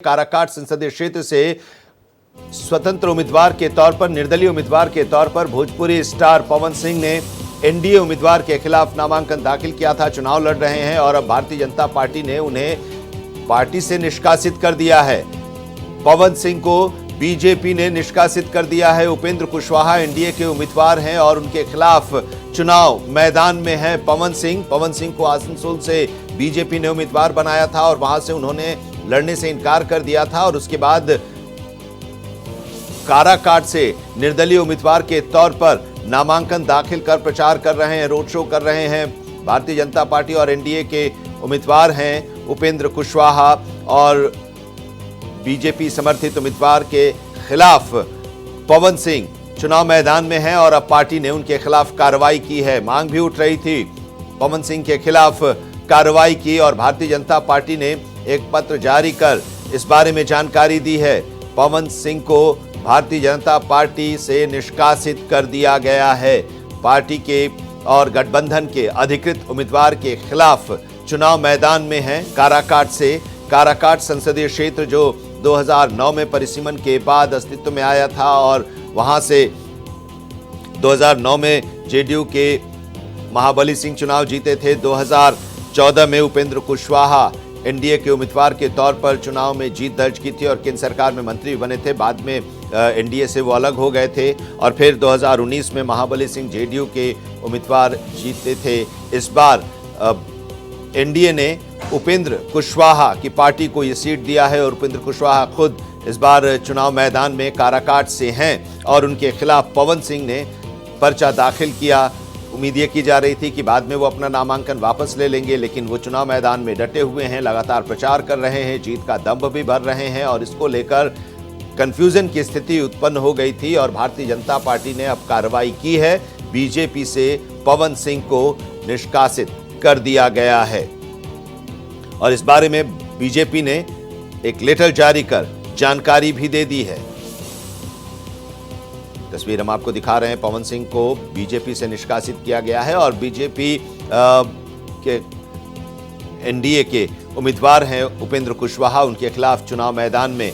काराकाट संसदीय क्षेत्र से स्वतंत्र उम्मीदवार के तौर पर, निर्दलीय उम्मीदवार के तौर पर भोजपुरी स्टार पवन सिंह ने एनडीए उम्मीदवार के खिलाफ नामांकन दाखिल किया था। चुनाव लड़ रहे हैं और अब भारतीय जनता पार्टी ने उन्हें पार्टी से निष्कासित कर दिया है। पवन सिंह को बीजेपी ने निष्कासित कर दिया है। उपेंद्र कुशवाहा एनडीए के उम्मीदवार हैं और उनके खिलाफ चुनाव मैदान में है पवन सिंह। पवन सिंह को आसनसोल से बीजेपी ने उम्मीदवार बनाया था और वहां से उन्होंने लड़ने से इनकार कर दिया था और उसके बाद काराकाट से निर्दलीय उम्मीदवार के तौर पर नामांकन दाखिल कर प्रचार कर रहे हैं, रोड शो कर रहे हैं। भारतीय जनता पार्टी और एनडीए के उम्मीदवार हैं उपेंद्र कुशवाहा और बीजेपी समर्थित उम्मीदवार के खिलाफ पवन सिंह चुनाव मैदान में हैं और अब पार्टी ने उनके खिलाफ कार्रवाई की है। मांग भी उठ रही थी पवन सिंह के खिलाफ कार्रवाई की और भारतीय जनता पार्टी ने एक पत्र जारी कर इस बारे में जानकारी दी है। पवन सिंह को भारतीय जनता पार्टी से निष्कासित कर दिया गया है। पार्टी के और गठबंधन के अधिकृत उम्मीदवार के खिलाफ चुनाव मैदान में है काराकाट से। काराकाट संसदीय क्षेत्र जो 2009 में परिसीमन के बाद अस्तित्व में आया था और वहां से 2009 में जेडीयू के महाबली सिंह चुनाव जीते थे। 2014 में उपेंद्र कुशवाहा एनडीए के उम्मीदवार के तौर पर चुनाव में जीत दर्ज की थी और केंद्र सरकार में मंत्री बने थे। बाद में एनडीए से वो अलग हो गए थे और फिर 2019 में महाबली सिंह जेडीयू के उम्मीदवार जीते थे। इस बार एनडीए ने उपेंद्र कुशवाहा की पार्टी को ये सीट दिया है और उपेंद्र कुशवाहा खुद इस बार चुनाव मैदान में काराकाट से हैं और उनके खिलाफ पवन सिंह ने पर्चा दाखिल किया। उम्मीद ये की जा रही थी कि बाद में वो अपना नामांकन वापस ले लेंगे, लेकिन वो चुनाव मैदान में डटे हुए हैं, लगातार प्रचार कर रहे हैं, जीत का दंभ भी भर रहे हैं और इसको लेकर कंफ्यूजन की स्थिति उत्पन्न हो गई थी और भारतीय जनता पार्टी ने अब कार्रवाई की है। बीजेपी से पवन सिंह को निष्कासित कर दिया गया है और इस बारे में बीजेपी ने एक लेटर जारी कर जानकारी भी दे दी है। तस्वीर हम आपको दिखा रहे हैं। पवन सिंह को बीजेपी से निष्कासित किया गया है और बीजेपी के एनडीए के उम्मीदवार हैं उपेंद्र कुशवाहा, उनके खिलाफ चुनाव मैदान में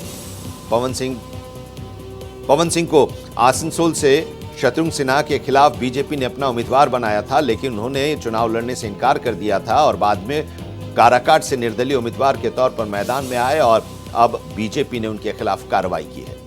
पवन सिंह को आसनसोल से शत्रुघ्न सिन्हा के खिलाफ बीजेपी ने अपना उम्मीदवार बनाया था, लेकिन उन्होंने चुनाव लड़ने से इनकार कर दिया था और बाद में काराकाट से निर्दलीय उम्मीदवार के तौर पर मैदान में आए और अब बीजेपी ने उनके खिलाफ कार्रवाई की है।